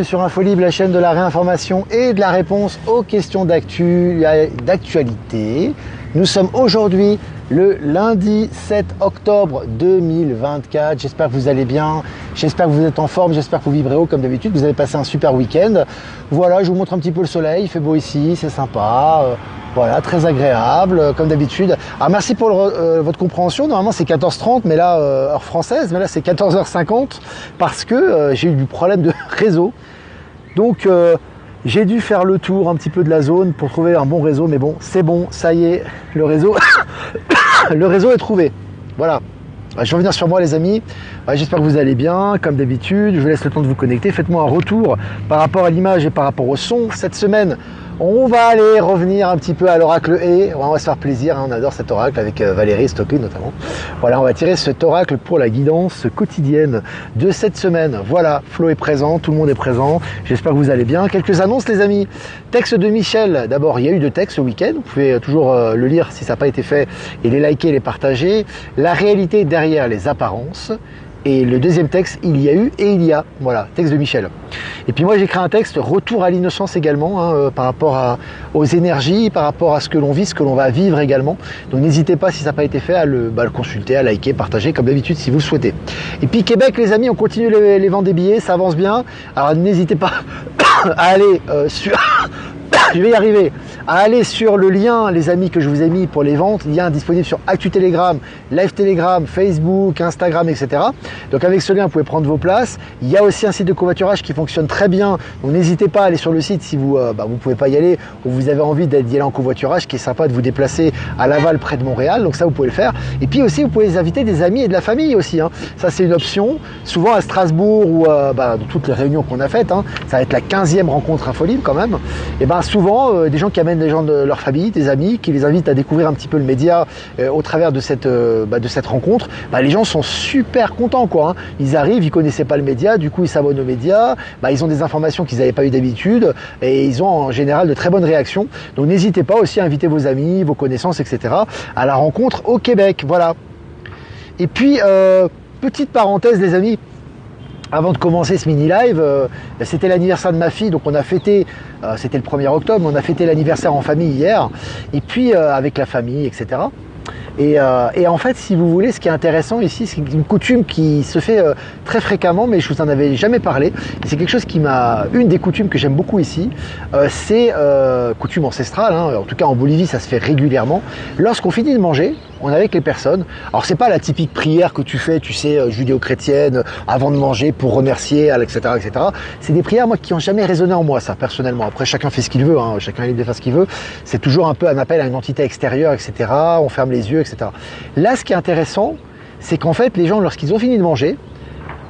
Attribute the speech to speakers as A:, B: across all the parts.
A: Sur Infolibre, la chaîne de la réinformation et de la réponse aux questions d'actualité. Nous sommes aujourd'hui le lundi 7 octobre 2024. J'espère que vous allez bien, j'espère que vous êtes en forme, j'espère que vous vibrez haut comme d'habitude. Vous avez passé un super week-end. Voilà, je vous montre un petit peu le soleil, il fait beau ici, c'est sympa. Voilà, très agréable, comme d'habitude. Alors merci pour votre compréhension. Normalement c'est 14h30, mais là, heure française, mais là c'est 14h50 parce que j'ai eu du problème de réseau. Donc j'ai dû faire le tour un petit peu de la zone pour trouver un bon réseau, mais bon, c'est bon, ça y est, le réseau, le réseau est trouvé. Voilà. Je vais revenir sur moi les amis, j'espère que vous allez bien, comme d'habitude, je vous laisse le temps de vous connecter, faites-moi un retour par rapport à l'image et par rapport au son. Cette semaine, on va aller revenir un petit peu à l'oracle et on va se faire plaisir, on adore cet oracle avec Valérie Stockley notamment. Voilà, on va tirer cet oracle pour la guidance quotidienne de cette semaine. Voilà, Flo est présent, tout le monde est présent, j'espère que vous allez bien. Quelques annonces les amis, texte de Michel, d'abord il y a eu deux textes ce week-end, vous pouvez toujours le lire si ça n'a pas été fait et les liker et les partager. La réalité derrière les apparences. Et le deuxième texte, il y a eu et il y a, voilà, texte de Michel. Et puis moi j'ai écrit un texte, retour à l'innocence également, par rapport aux énergies, par rapport à ce que l'on vit, ce que l'on va vivre également. Donc n'hésitez pas si ça n'a pas été fait à le consulter, à liker, partager comme d'habitude si vous le souhaitez. Et puis Québec les amis, on continue les ventes des billets, ça avance bien. Alors n'hésitez pas à aller sur... Je vais y arriver. À aller sur le lien, les amis, que je vous ai mis pour les ventes, lien disponible sur Actu Telegram, Live Telegram, Facebook, Instagram, etc. Donc avec ce lien, vous pouvez prendre vos places. Il y a aussi un site de covoiturage qui fonctionne très bien. Donc n'hésitez pas à aller sur le site si vous ne pouvez pas y aller ou vous avez envie d'y aller en covoiturage, qui est sympa de vous déplacer à Laval près de Montréal. Donc ça, vous pouvez le faire. Et puis aussi, vous pouvez inviter des amis et de la famille aussi. Ça, c'est une option. Souvent à Strasbourg ou dans toutes les réunions qu'on a faites, ça va être la 15e rencontre Infolibre quand même. Et souvent, des gens qui amènent des gens de leur famille, des amis, qui les invitent à découvrir un petit peu le média au travers de cette rencontre, les gens sont super contents quoi. Ils arrivent, ils connaissaient pas le média, du coup ils s'abonnent aux médias, ils ont des informations qu'ils n'avaient pas eu d'habitude et ils ont en général de très bonnes réactions. Donc n'hésitez pas aussi à inviter vos amis, vos connaissances, etc. à la rencontre au Québec. Voilà. Et puis, petite parenthèse les amis, avant de commencer ce mini-live, c'était l'anniversaire de ma fille, donc on a fêté, c'était le 1er octobre, on a fêté l'anniversaire en famille hier, et puis avec la famille, etc. Et en fait, si vous voulez, ce qui est intéressant ici, c'est une coutume qui se fait très fréquemment, mais je vous en avais jamais parlé. C'est quelque chose une des coutumes que j'aime beaucoup ici, c'est coutume ancestrale, en tout cas en Bolivie, ça se fait régulièrement. Lorsqu'on finit de manger, on est avec les personnes. Alors c'est pas la typique prière que tu fais, tu sais, judéo-chrétienne, avant de manger pour remercier, etc., etc. C'est des prières moi qui n'ont jamais résonné en moi, ça personnellement. Après chacun fait ce qu'il veut, chacun est libre de faire ce qu'il veut. C'est toujours un peu un appel à une entité extérieure, etc. On ferme les yeux, etc. Là, ce qui est intéressant, c'est qu'en fait, les gens, lorsqu'ils ont fini de manger,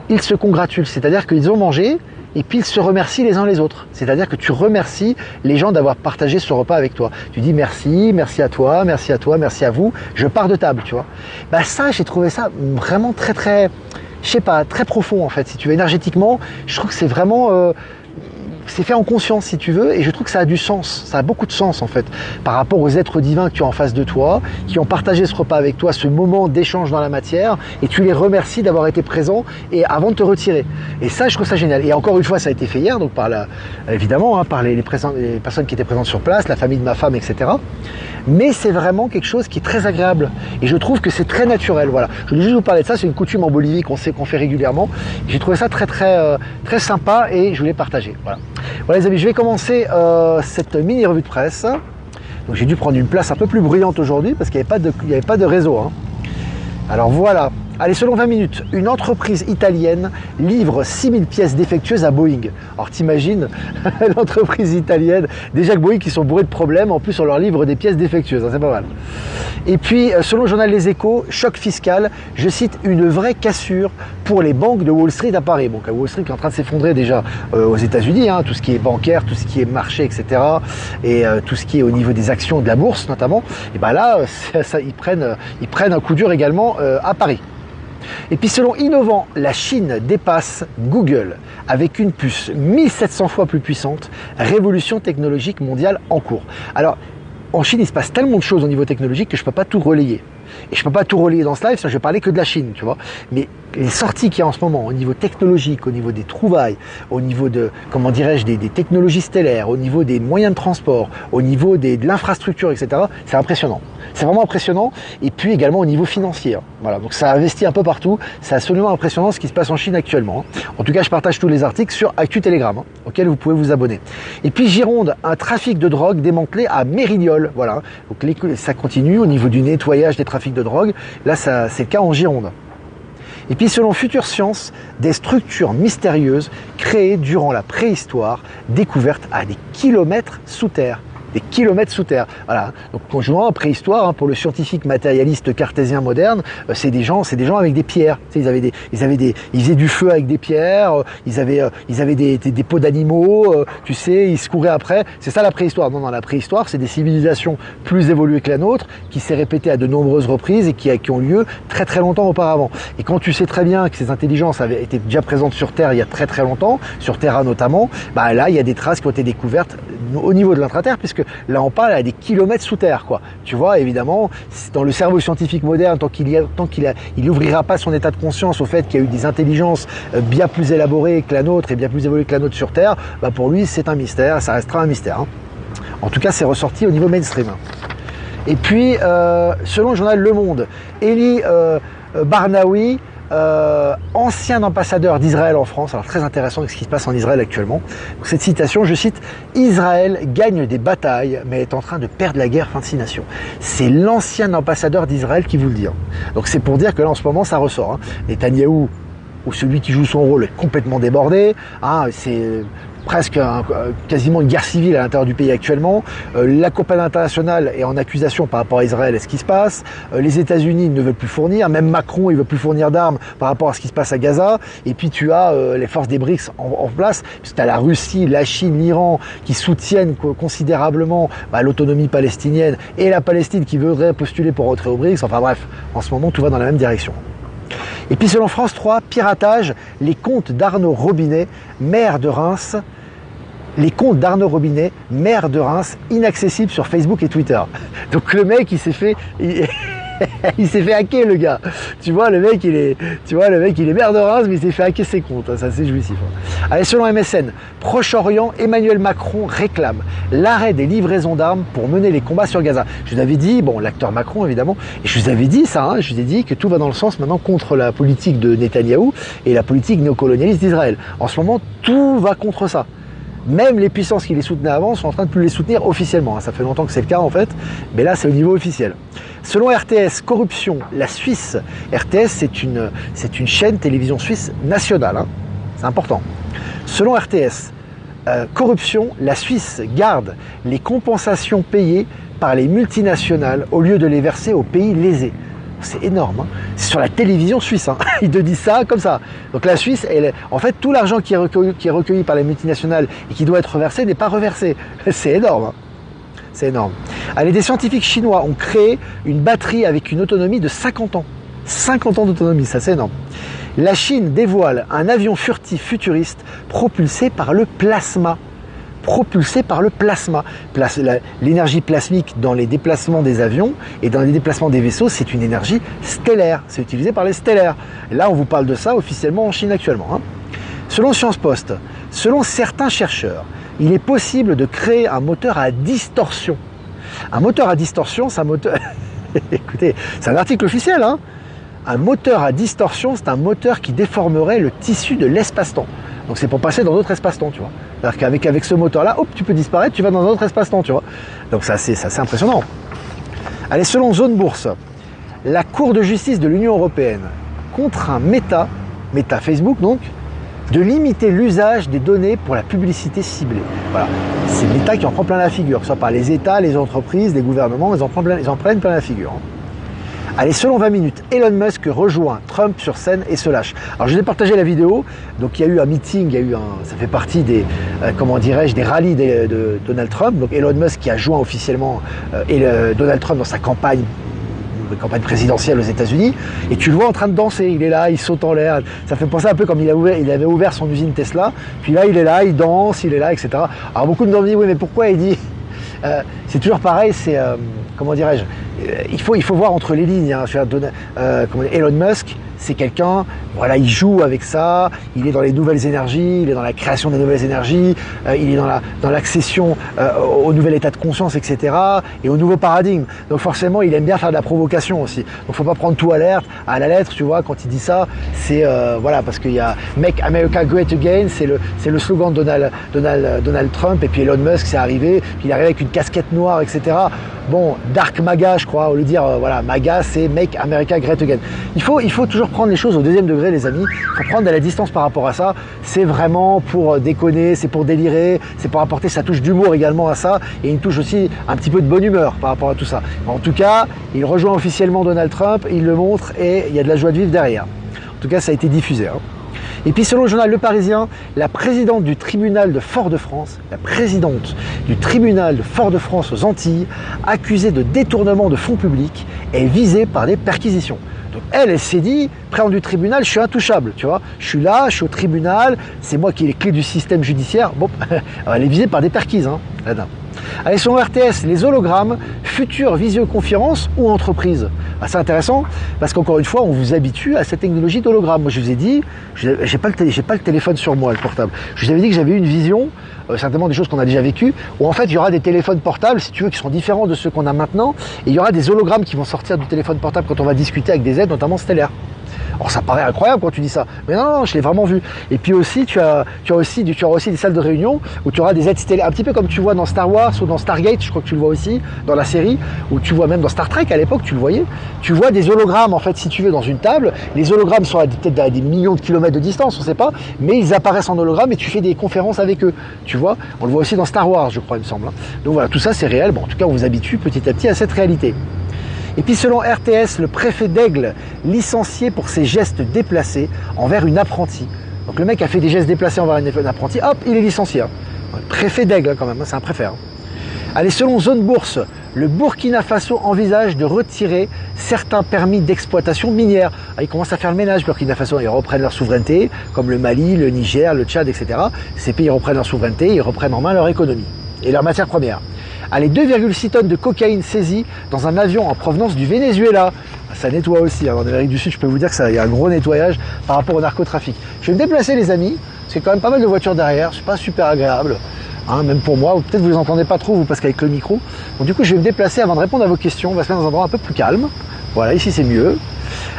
A: ils se congratulent, c'est-à-dire qu'ils ont mangé. Et puis ils se remercient les uns les autres. C'est-à-dire que tu remercies les gens d'avoir partagé ce repas avec toi. Tu dis merci, merci à toi, merci à toi, merci à vous. Je pars de table, tu vois. Ça, j'ai trouvé ça vraiment très, très, je sais pas, très profond en fait. Si tu veux, énergétiquement, je trouve que c'est vraiment... c'est fait en conscience si tu veux et je trouve que ça a du sens, ça a beaucoup de sens en fait par rapport aux êtres divins que tu as en face de toi, qui ont partagé ce repas avec toi, ce moment d'échange dans la matière et tu les remercies d'avoir été présents et avant de te retirer. Et ça je trouve ça génial. Et encore une fois ça a été fait hier donc évidemment par les personnes qui étaient présentes sur place, la famille de ma femme, etc. Mais c'est vraiment quelque chose qui est très agréable et je trouve que c'est très naturel. Voilà. Je voulais juste vous parler de ça, c'est une coutume en Bolivie qu'on fait régulièrement. J'ai trouvé ça très très très sympa et je voulais partager. Voilà les amis, je vais commencer cette mini revue de presse. Donc j'ai dû prendre une place un peu plus bruyante aujourd'hui parce qu'il n'y avait pas de réseau. Alors voilà. Allez, selon 20 minutes, une entreprise italienne livre 6000 pièces défectueuses à Boeing. Alors t'imagines, l'entreprise italienne, déjà que Boeing qui sont bourrés de problèmes, en plus on leur livre des pièces défectueuses, c'est pas mal. Et puis, selon le journal Les Échos, choc fiscal, je cite, une vraie cassure pour les banques de Wall Street à Paris. Donc Wall Street qui est en train de s'effondrer déjà aux États-Unis, tout ce qui est bancaire, tout ce qui est marché, etc. Et tout ce qui est au niveau des actions de la bourse notamment. Et là, ils prennent un coup dur également à Paris. Et puis selon Innovant, la Chine dépasse Google avec une puce 1700 fois plus puissante, révolution technologique mondiale en cours. Alors en Chine, il se passe tellement de choses au niveau technologique que je ne peux pas tout relayer. Et je peux pas tout relayer dans ce live, je vais parler que de la Chine, tu vois. Mais les sorties qu'il y a en ce moment, au niveau technologique, au niveau des trouvailles, au niveau de, comment dirais-je, des technologies stellaires, au niveau des moyens de transport, au niveau de l'infrastructure, etc., c'est impressionnant. C'est vraiment impressionnant. Et puis également au niveau financier. Voilà, donc ça investit un peu partout. C'est absolument impressionnant ce qui se passe en Chine actuellement. En tout cas, je partage tous les articles sur Actu Telegram, auxquels vous pouvez vous abonner. Et puis Gironde, un trafic de drogue démantelé à Mérignol. Voilà, donc ça continue au niveau du nettoyage des trafics de drogue. Là, c'est le cas en Gironde. Et puis selon Future Science, des structures mystérieuses créées durant la préhistoire, découvertes à des kilomètres sous terre. Des kilomètres sous terre. Voilà. Donc conjointement, préhistoire, pour le scientifique matérialiste cartésien moderne, c'est des gens avec des pierres. Tu sais, ils faisaient du feu avec des pierres, ils avaient des peaux d'animaux, tu sais, ils se couraient après. C'est ça la préhistoire. Non, la préhistoire, c'est des civilisations plus évoluées que la nôtre, qui s'est répétée à de nombreuses reprises et qui ont lieu très très longtemps auparavant. Et quand tu sais très bien que ces intelligences avaient été déjà présentes sur Terre il y a très très longtemps, sur Terra notamment, là il y a des traces qui ont été découvertes au niveau de l'intraterre, puisque là on parle à des kilomètres sous terre, quoi. Tu vois, évidemment, dans le cerveau scientifique moderne, tant qu'il n'ouvrira pas son état de conscience au fait qu'il y a eu des intelligences bien plus élaborées que la nôtre et bien plus évoluées que la nôtre sur Terre, pour lui c'est un mystère, ça restera un mystère. En tout cas, c'est ressorti au niveau mainstream. Et puis, selon le journal Le Monde, Eli Barnaoui, ancien ambassadeur d'Israël en France, alors très intéressant avec ce qui se passe en Israël actuellement. Donc, cette citation, je cite, « Israël gagne des batailles, mais est en train de perdre la guerre », fin de citation. C'est l'ancien ambassadeur d'Israël qui vous le dit. Donc c'est pour dire que là en ce moment ça ressort. Netanyahou, ou celui qui joue son rôle, est complètement débordé. C'est presque quasiment une guerre civile à l'intérieur du pays actuellement. La compagnie internationale est en accusation par rapport à Israël et ce qui se passe. Les États-Unis ne veulent plus fournir, même Macron il veut plus fournir d'armes par rapport à ce qui se passe à Gaza. Et puis tu as les forces des BRICS en place, puisque tu as la Russie, la Chine, l'Iran qui soutiennent considérablement l'autonomie palestinienne et la Palestine qui voudrait postuler pour rentrer aux BRICS. Enfin bref, en ce moment tout va dans la même direction. Et puis selon France 3, piratage, les comptes d'Arnaud Robinet, maire de Reims, les comptes d'Arnaud Robinet, maire de Reims, inaccessibles sur Facebook et Twitter. Donc le mec, il s'est fait hacker, le gars. Tu vois, le mec, il est maire de Reims, mais il s'est fait hacker ses comptes. Ça, c'est jouissif. Allez, selon MSN, Proche-Orient, Emmanuel Macron réclame l'arrêt des livraisons d'armes pour mener les combats sur Gaza. Je vous avais dit, l'acteur Macron, évidemment, et je vous avais dit ça, je vous ai dit que tout va dans le sens maintenant contre la politique de Netanyahou et la politique néocolonialiste d'Israël. En ce moment, tout va contre ça. Même les puissances qui les soutenaient avant sont en train de plus les soutenir officiellement. Ça fait longtemps que c'est le cas en fait, mais là c'est au niveau officiel. Selon RTS, corruption, la Suisse. RTS, c'est une chaîne télévision suisse nationale. C'est important. Selon RTS, corruption, la Suisse garde les compensations payées par les multinationales au lieu de les verser aux pays lésés. C'est énorme, c'est sur la télévision suisse, ils te disent ça comme ça. Donc la Suisse, en fait, tout l'argent qui est recueilli par les multinationales et qui doit être reversé n'est pas reversé. C'est énorme, c'est énorme. Allez, des scientifiques chinois ont créé une batterie avec une autonomie de 50 ans. 50 ans d'autonomie, ça c'est énorme. La Chine dévoile un avion furtif futuriste propulsé par le plasma. L'énergie plasmique dans les déplacements des avions et dans les déplacements des vaisseaux, c'est une énergie stellaire. C'est utilisé par les stellaires. Et là, on vous parle de ça officiellement en Chine actuellement. Selon Science Post, selon certains chercheurs, il est possible de créer un moteur à distorsion. Un moteur à distorsion, c'est un moteur... Écoutez, c'est un article officiel. Un moteur à distorsion, c'est un moteur qui déformerait le tissu de l'espace-temps. Donc c'est pour passer dans d'autres espaces-temps, tu vois. C'est-à-dire qu'avec ce moteur-là, hop, tu peux disparaître, tu vas dans un autre espace-temps, tu vois. Donc ça, c'est impressionnant. Allez, selon Zone Bourse, la Cour de justice de l'Union européenne contraint Meta Facebook donc, de limiter l'usage des données pour la publicité ciblée. Voilà. C'est Meta qui en prend plein la figure, que ce soit par les États, les entreprises, les gouvernements, ils en prennent plein la figure. Allez, selon 20 minutes, Elon Musk rejoint Trump sur scène et se lâche. Alors je vous ai partagé la vidéo, donc il y a eu un meeting, ça fait partie des, des rallyes de Donald Trump. Donc Elon Musk qui a joint officiellement Donald Trump dans sa campagne présidentielle aux États-Unis, et tu le vois en train de danser, il est là, il saute en l'air, ça fait penser un peu comme il avait ouvert son usine Tesla, puis là il est là, il danse, il est là, etc. Alors beaucoup de gens me disent, oui mais pourquoi il dit... c'est toujours pareil, c'est, comment dirais-je, il faut voir entre les lignes. Hein. Elon Musk, c'est quelqu'un, voilà, il joue avec ça, il est dans les nouvelles énergies, il est dans la création des nouvelles énergies, il est dans l'accession au nouvel état de conscience, etc. et au nouveau paradigme. Donc forcément, il aime bien faire de la provocation aussi. Donc faut pas prendre tout à la lettre, tu vois, quand il dit ça, c'est voilà, parce qu'il y a Make America Great Again, c'est le slogan de Donald Trump, et puis Elon Musk, c'est arrivé, puis il est arrivé avec une casquette noire, etc. Bon, Dark MAGA, je crois, au lieu de dire, voilà, MAGA, c'est Make America Great Again. Il faut toujours prendre les choses au deuxième degré, les amis. Il faut prendre de la distance par rapport à ça. C'est vraiment pour déconner, c'est pour délirer, c'est pour apporter sa touche d'humour également à ça, et une touche aussi un petit peu de bonne humeur par rapport à tout ça. En tout cas, il rejoint officiellement Donald Trump, il le montre, et il y a de la joie de vivre derrière. En tout cas, ça a été diffusé. Hein. Et puis selon le journal Le Parisien, la présidente du tribunal de Fort-de-France, aux Antilles, accusée de détournement de fonds publics, est visée par des perquisitions. Donc elle s'est dit, présidente du tribunal, je suis intouchable, tu vois. Je suis là, je suis au tribunal, c'est moi qui ai les clés du système judiciaire. Bon, elle est visée par des perquises, hein, là-dedans. Allez, selon RTS, les hologrammes, future visioconférence ou entreprise. Ah, c'est intéressant parce qu'encore une fois, on vous habitue à cette technologie d'hologramme. Moi, je vous ai dit, j'ai pas le téléphone sur moi, le portable. Je vous avais dit que j'avais eu une vision, certainement des choses qu'on a déjà vécues, où en fait, il y aura des téléphones portables, si tu veux, qui seront différents de ceux qu'on a maintenant, et il y aura des hologrammes qui vont sortir du téléphone portable quand on va discuter avec des aides, notamment stellaires. Alors ça paraît incroyable quand tu dis ça, mais non, je l'ai vraiment vu. Et puis aussi, tu auras aussi des salles de réunion où tu auras des aides stellaires, un petit peu comme tu vois dans Star Wars ou dans Stargate, je crois que tu le vois aussi, dans la série, ou tu vois même dans Star Trek à l'époque, tu le voyais. Tu vois des hologrammes en fait, si tu veux, dans une table. Les hologrammes sont peut-être à des millions de kilomètres de distance, on ne sait pas, mais ils apparaissent en hologramme et tu fais des conférences avec eux. Tu vois, on le voit aussi dans Star Wars, je crois, il me semble. Donc voilà, tout ça c'est réel. Bon, en tout cas, on vous habitue petit à petit à cette réalité. Et puis selon RTS, le préfet d'Aigle, licencié pour ses gestes déplacés envers une apprentie. Donc le mec a fait des gestes déplacés envers une apprentie, hop, il est licencié. Hein. Préfet d'Aigle quand même, hein, c'est un préfet. Hein. Allez, selon Zone Bourse, le Burkina Faso envisage de retirer certains permis d'exploitation minière. Ah, ils commencent à faire le ménage, Burkina Faso, ils reprennent leur souveraineté, comme le Mali, le Niger, le Tchad, etc. Ces pays reprennent leur souveraineté, ils reprennent en main leur économie et leurs matières premières. Allez, 2,6 tonnes de cocaïne saisies dans un avion en provenance du Venezuela. Ça nettoie aussi, hein. En Amérique du Sud, je peux vous dire que y a un gros nettoyage par rapport au narcotrafic. Je vais me déplacer les amis, c'est quand même pas mal de voitures derrière, c'est pas super agréable, hein, même pour moi, peut-être vous les entendez pas trop, vous, parce qu'avec le micro. Donc du coup, je vais me déplacer avant de répondre à vos questions, on va se mettre dans un endroit un peu plus calme. Voilà, ici c'est mieux.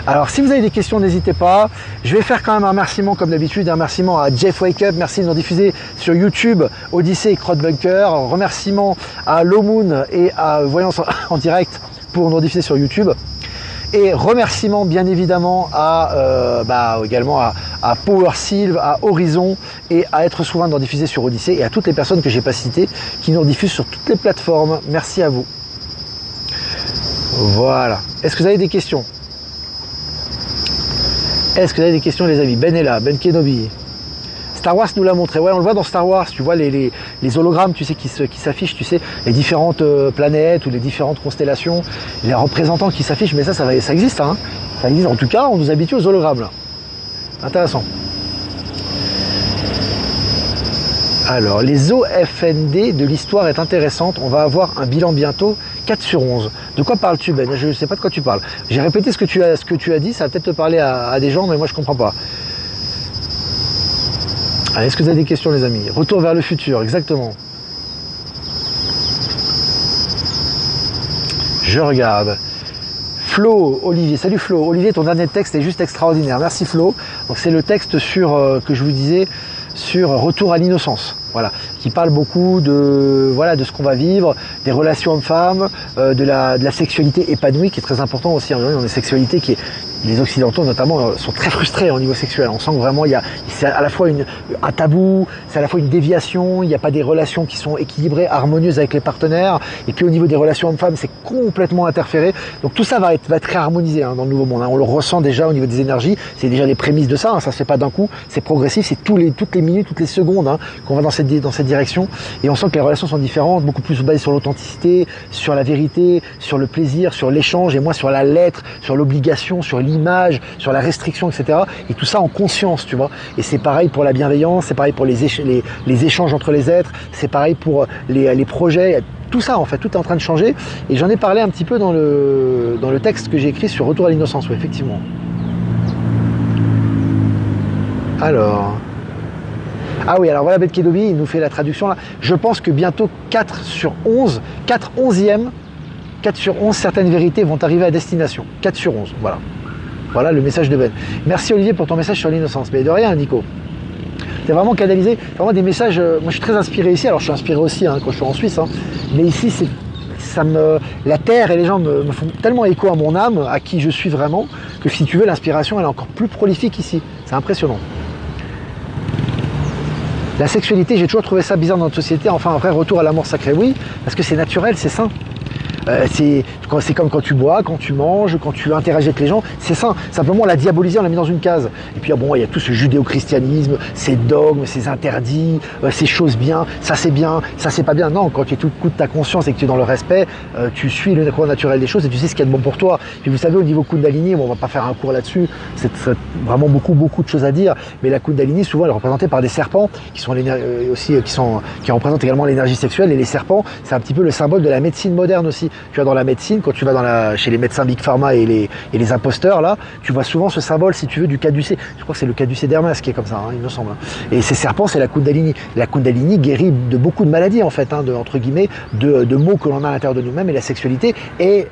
A: Alors si vous avez des questions, n'hésitez pas. Je vais faire quand même un remerciement comme d'habitude, un remerciement à Jeff Wake Up, merci de nous diffuser sur YouTube, Odyssey et Crowdbunker. Un remerciement à Low Moon et à Voyance en direct pour nous diffuser sur YouTube. Et remerciement bien évidemment également à Power Sylve, à Horizon et à Être Souverain de nous diffuser sur Odyssey, et à toutes les personnes que j'ai pas citées qui nous diffusent sur toutes les plateformes. Merci à vous. Voilà. Est-ce que vous avez des questions? Est-ce que vous avez des questions, les amis? Ben est là, Ben Kenobi. Star Wars nous l'a montré. Ouais, on le voit dans Star Wars. Tu vois les hologrammes, tu sais, qui s'affichent, tu sais, les différentes planètes ou les différentes constellations, les représentants qui s'affichent. Mais ça existe, hein. Ça existe. En tout cas, on nous habitue aux hologrammes, là. Intéressant. Alors, les OFND de l'histoire est intéressante. On va avoir un bilan bientôt. 4 sur 11. De quoi parles-tu, Ben? Je ne sais pas de quoi tu parles. J'ai répété ce que tu as dit. Ça va peut-être te parler à des gens, mais moi, je ne comprends pas. Allez, est-ce que vous avez des questions, les amis? Retour vers le futur, exactement. Je regarde. Flo, Olivier. Salut Flo. Olivier, ton dernier texte est juste extraordinaire. Merci Flo. Donc, c'est le texte que je vous disais, sur Retour à l'innocence, voilà, qui parle beaucoup de ce qu'on va vivre, des relations hommes-femmes, de la sexualité épanouie, qui est très important aussi. On a une sexualité qui est, les Occidentaux notamment sont très frustrés au niveau sexuel. On sent que vraiment c'est à la fois un tabou, c'est à la fois une déviation, il n'y a pas des relations qui sont équilibrées, harmonieuses avec les partenaires, et puis au niveau des relations hommes-femmes, c'est complètement interféré. Donc tout ça va être réharmonisé, hein, dans le nouveau monde, hein. On le ressent déjà au niveau des énergies, c'est déjà les prémices de ça, hein. Ça se fait pas d'un coup, c'est progressif, c'est toutes les minutes, toutes les secondes, hein, qu'on va dans cette direction, et on sent que les relations sont différentes, beaucoup plus basées sur l'authenticité, sur la vérité, sur le plaisir, sur l'échange, et moins sur la lettre, sur l'obligation, sur l'idée, l'image, sur la restriction, etc. Et tout ça en conscience, tu vois. Et c'est pareil pour la bienveillance, c'est pareil pour les échanges entre les êtres, c'est pareil pour les projets. Tout ça, en fait, tout est en train de changer. Et j'en ai parlé un petit peu dans le texte que j'ai écrit sur Retour à l'innocence, oui, effectivement. Alors... Ah oui, alors voilà, Beth Kedobi, il nous fait la traduction là. Je pense que bientôt 4 sur 11, 4 sur 11, certaines vérités vont arriver à destination. 4 sur 11, voilà. Voilà le message de Ben. Merci Olivier pour ton message sur l'innocence. Mais de rien, Nico. C'est vraiment canalisé, vraiment des messages. Moi, je suis très inspiré ici. Alors, je suis inspiré aussi quand je suis en Suisse. Mais ici, la terre et les gens me font tellement écho à mon âme, à qui je suis vraiment, que si tu veux, l'inspiration, elle est encore plus prolifique ici. C'est impressionnant. La sexualité, j'ai toujours trouvé ça bizarre dans notre société. Enfin, un vrai retour à l'amour sacré, oui, parce que c'est naturel, c'est sain. C'est comme quand tu bois, quand tu manges, quand tu interagis avec les gens, c'est sain. Simplement, on l'a diabolisé, on l'a mis dans une case. Et puis, bon, il y a tout ce judéo-christianisme, ces dogmes, ces interdits, ces choses bien, ça c'est pas bien. Non, quand tu es tout coup de ta conscience et que tu es dans le respect, tu suis le cours naturel des choses et tu sais ce qu'il y a de bon pour toi. Puis vous savez, au niveau Kundalini, bon, on va pas faire un cours là-dessus, c'est vraiment beaucoup de choses à dire. Mais la Kundalini, souvent, elle est représentée par des serpents qui sont qui représentent également l'énergie sexuelle. Et les serpents, c'est un petit peu le symbole de la médecine moderne aussi. Tu vois, dans la médecine, quand tu vas chez les médecins Big Pharma et les imposteurs, là, tu vois souvent ce symbole, si tu veux, du caducée. Je crois que c'est le caducée d'Hermès qui est comme ça, il me semble. Et ces serpents, c'est la Kundalini. La Kundalini guérit de beaucoup de maladies, en fait, entre guillemets, de maux que l'on a à l'intérieur de nous-mêmes. Et la sexualité est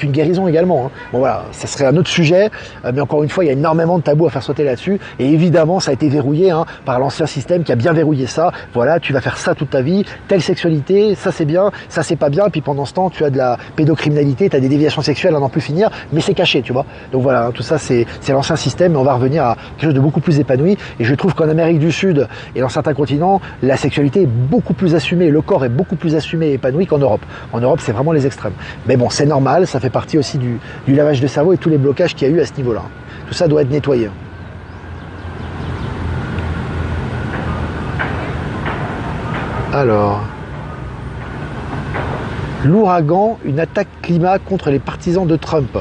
A: une guérison également. Bon, voilà, ça serait un autre sujet. Mais encore une fois, il y a énormément de tabous à faire sauter là-dessus. Et évidemment, ça a été verrouillé par l'ancien système qui a bien verrouillé ça. Voilà, tu vas faire ça toute ta vie. Telle sexualité, ça c'est bien, ça c'est pas bien. Et puis pendant ce temps, tu as de la pédocriminalité, tu as des déviations sexuelles à n'en plus finir, mais c'est caché, tu vois. Donc voilà, tout ça c'est l'ancien système, mais on va revenir à quelque chose de beaucoup plus épanoui. Et je trouve qu'en Amérique du Sud et dans certains continents, la sexualité est beaucoup plus assumée, le corps est beaucoup plus assumé et épanoui qu'en Europe. En Europe, c'est vraiment les extrêmes. Mais bon, c'est normal, ça fait partie aussi du lavage de cerveau et tous les blocages qu'il y a eu à ce niveau-là. Tout ça doit être nettoyé. Alors... L'ouragan, une attaque climat contre les partisans de Trump.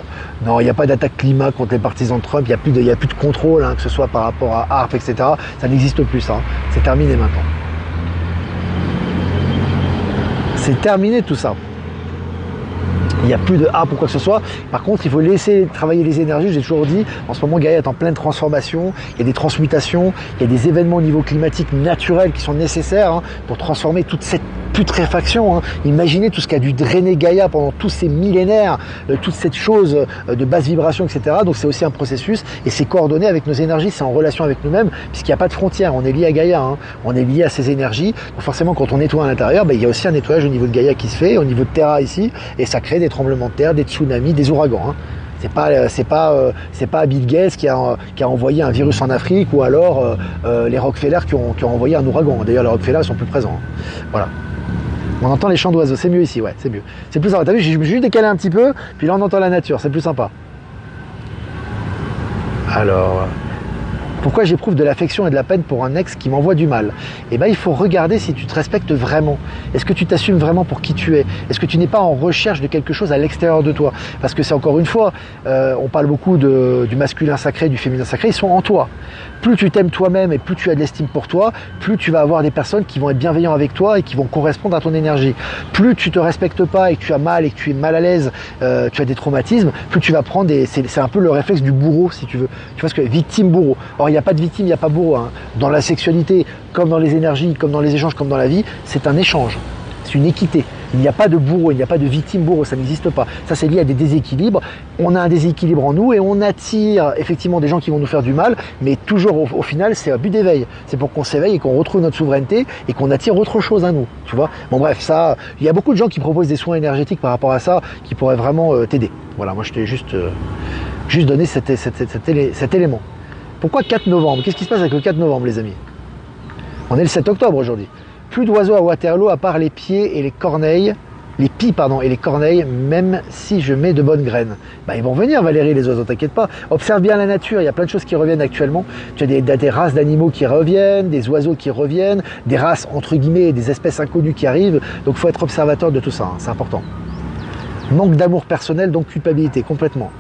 A: Non, il n'y a pas d'attaque climat contre les partisans de Trump, il n'y a plus de contrôle, que ce soit par rapport à ARP, etc. Ça n'existe plus, ça. C'est terminé maintenant. C'est terminé tout ça. Il n'y a plus de harpe ou quoi que ce soit. Par contre, il faut laisser travailler les énergies. J'ai toujours dit, en ce moment, Gaïa est en pleine transformation. Il y a des transmutations, il y a des événements au niveau climatique naturel qui sont nécessaires pour transformer toute cette putréfaction. Imaginez tout ce qui a dû drainer Gaïa pendant tous ces millénaires, toute cette chose de basse vibration, etc. Donc c'est aussi un processus et c'est coordonné avec nos énergies, c'est en relation avec nous-mêmes, puisqu'il n'y a pas de frontières. On est lié à Gaïa, on est lié à ces énergies. Donc forcément, quand on nettoie à l'intérieur, il y a aussi un nettoyage au niveau de Gaïa qui se fait, au niveau de Terra ici, et ça crée des tremblements de terre, des tsunamis, des ouragans. C'est pas Bill Gates qui a envoyé un virus en Afrique ou alors les Rockefeller qui ont envoyé un ouragan. D'ailleurs, les Rockefeller sont plus présents. Voilà. On entend les chants d'oiseaux, c'est mieux ici, ouais, c'est mieux. C'est plus sympa. T'as vu, je me suis juste décalé un petit peu, puis là on entend la nature, c'est plus sympa. Alors, pourquoi j'éprouve de l'affection et de la peine pour un ex qui m'envoie du mal? Eh bien, il faut regarder si tu te respectes vraiment. Est-ce que tu t'assumes vraiment pour qui tu es? Est-ce que tu n'es pas en recherche de quelque chose à l'extérieur de toi? Parce que c'est encore une fois, on parle beaucoup du masculin sacré, du féminin sacré, ils sont en toi. Plus tu t'aimes toi-même et plus tu as de l'estime pour toi, plus tu vas avoir des personnes qui vont être bienveillants avec toi et qui vont correspondre à ton énergie. Plus tu te respectes pas et que tu as mal et que tu es mal à l'aise, tu as des traumatismes, plus tu vas prendre c'est un peu le réflexe du bourreau, si tu veux. Tu vois ce que victime-bourreau. Or, il n'y a pas de victime, il n'y a pas bourreau. Dans la sexualité, comme dans les énergies, comme dans les échanges, comme dans la vie, c'est un échange. C'est une équité. Il n'y a pas de bourreau, il n'y a pas de victime bourreau, ça n'existe pas. Ça, c'est lié à des déséquilibres. On a un déséquilibre en nous et on attire effectivement des gens qui vont nous faire du mal, mais toujours au final, c'est un but d'éveil. C'est pour qu'on s'éveille et qu'on retrouve notre souveraineté et qu'on attire autre chose à nous. Tu vois. Bon bref, ça, il y a beaucoup de gens qui proposent des soins énergétiques par rapport à ça, qui pourraient vraiment t'aider. Voilà, moi je t'ai juste donné cet élément. Pourquoi 4 novembre? Qu'est-ce qui se passe avec le 4 novembre, les amis? On est le 7 octobre aujourd'hui. Plus d'oiseaux à Waterloo à part les pieds et les corneilles, les pies et les corneilles, même si je mets de bonnes graines. Ils vont venir, Valérie, les oiseaux, t'inquiète pas. Observe bien la nature, il y a plein de choses qui reviennent actuellement. Tu as des races d'animaux qui reviennent, des oiseaux qui reviennent, des races entre guillemets, des espèces inconnues qui arrivent. Donc il faut être observateur de tout ça, c'est important. Manque d'amour personnel, donc culpabilité, complètement.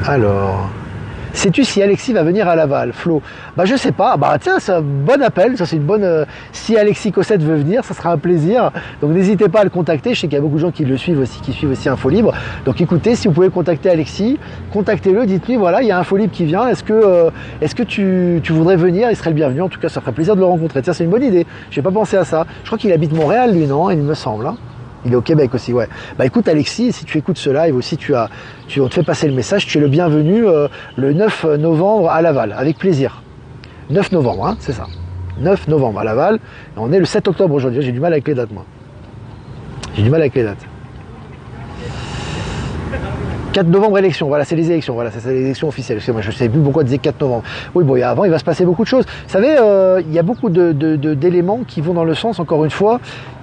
A: Alors, sais-tu si Alexis va venir à Laval, Flo? Bah je sais pas, bah tiens, c'est un bon appel, ça c'est une bonne... si Alexis Cossette veut venir, ça sera un plaisir. Donc n'hésitez pas à le contacter, je sais qu'il y a beaucoup de gens qui le suivent aussi, qui suivent aussi Info Libre. Donc écoutez, si vous pouvez contacter Alexis, contactez-le, dites-lui, voilà, il y a Info Libre qui vient, est-ce que tu voudrais venir? Il serait le bienvenu, en tout cas ça ferait plaisir de le rencontrer. Tiens, c'est une bonne idée, j'ai pas pensé à ça. Je crois qu'il habite Montréal lui, non? Il me semble, hein. Il est au Québec aussi, ouais. Bah écoute Alexis, si tu écoutes ce live aussi, on te fait passer le message, tu es le bienvenu le 9 novembre à Laval, avec plaisir. 9 novembre, hein, c'est ça. 9 novembre à Laval, et on est le 7 octobre aujourd'hui, j'ai du mal avec les dates moi. J'ai du mal avec les dates. 4 novembre élection, voilà, c'est les élections, voilà, c'est les élections officielles. Moi, je ne sais plus pourquoi disait 4 novembre. Oui, bon, avant, il va se passer beaucoup de choses. Vous savez, il y a beaucoup d'éléments qui vont dans le sens, encore une fois,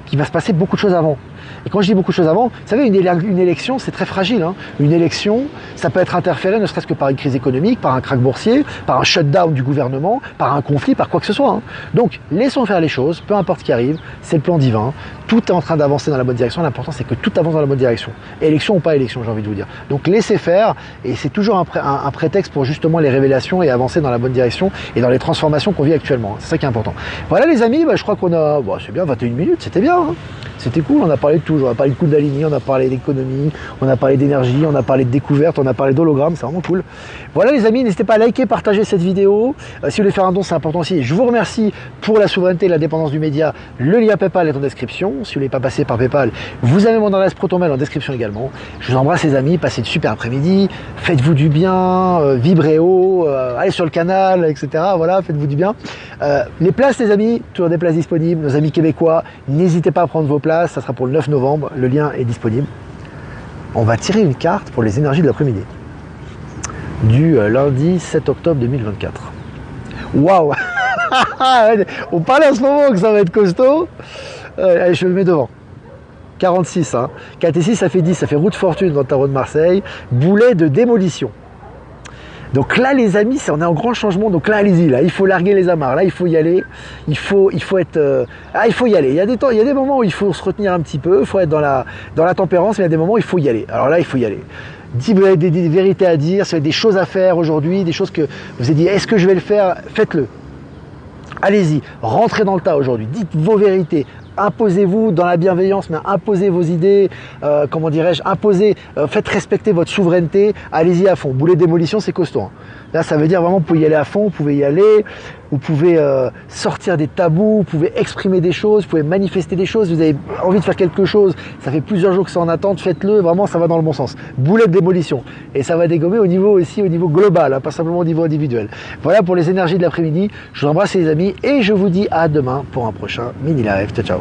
A: qu'il va se passer beaucoup de choses avant. Et quand je dis beaucoup de choses avant, vous savez, une élection, c'est très fragile. Hein. Une élection, ça peut être interféré ne serait-ce que par une crise économique, par un krach boursier, par un shutdown du gouvernement, par un conflit, par quoi que ce soit. Hein. Donc, laissons faire les choses, peu importe ce qui arrive, c'est le plan divin. Tout est en train d'avancer dans la bonne direction. L'important, c'est que tout avance dans la bonne direction. Élection ou pas élection, j'ai envie de vous dire. Donc, laissez faire, et c'est toujours un prétexte pour justement les révélations et avancer dans la bonne direction et dans les transformations qu'on vit actuellement. C'est ça qui est important. Voilà les amis, bah, je crois qu'on a... Bon, c'est bien, 21 minutes, c'était bien. Hein. C'était cool, on a parlé de tout, on a parlé de Kundalini, on a parlé d'économie, on a parlé d'énergie, on a parlé de découverte, on a parlé d'hologramme, c'est vraiment cool. Voilà les amis, n'hésitez pas à liker, partager cette vidéo. Si vous voulez faire un don, c'est important aussi. Je vous remercie pour la souveraineté et l'indépendance du média. Le lien PayPal est en description. Si vous ne voulez pas passer par PayPal, vous avez mon adresse ProtonMail en description également. Je vous embrasse les amis, passez de super après-midi, faites-vous du bien, vibrez haut, allez sur le canal, etc. Voilà, faites-vous du bien. Les places les amis, toujours des places disponibles, nos amis québécois, n'hésitez pas à prendre vos places, ça sera pour le 9 novembre, le lien est disponible. On va tirer une carte pour les énergies de l'après-midi, du lundi 7 octobre 2024. Waouh. On parlait en ce moment que ça va être costaud. Allez, je le mets devant. 46, hein. 4 et 6, ça fait 10, ça fait roue de fortune dans le tarot de Marseille. Boulet de démolition. Donc là, les amis, on est en grand changement. Donc là, allez-y, là, il faut larguer les amarres. Là, il faut y aller. Il faut être. Il faut y aller. Il y a des moments où il faut se retenir un petit peu. Il faut être dans la tempérance. Mais il y a des moments où il faut y aller. Alors là, il faut y aller. Si vous avez des vérités à dire, si vous avez des choses à faire aujourd'hui, des choses que vous avez dit, est-ce que je vais le faire? Faites-le. Allez-y, rentrez dans le tas aujourd'hui. Dites vos vérités. Imposez-vous dans la bienveillance, mais imposez vos idées, comment dirais-je, faites respecter votre souveraineté, allez-y à fond. Boulet de démolition, c'est costaud. Hein. Là, ça veut dire vraiment, vous pouvez y aller à fond, vous pouvez y aller, vous pouvez sortir des tabous, vous pouvez exprimer des choses, vous pouvez manifester des choses, vous avez envie de faire quelque chose, ça fait plusieurs jours que c'est en attente, faites-le, vraiment, ça va dans le bon sens. Boulet de démolition. Et ça va dégommer au niveau global, hein, pas simplement au niveau individuel. Voilà pour les énergies de l'après-midi. Je vous embrasse les amis et je vous dis à demain pour un prochain mini live. Ciao, ciao.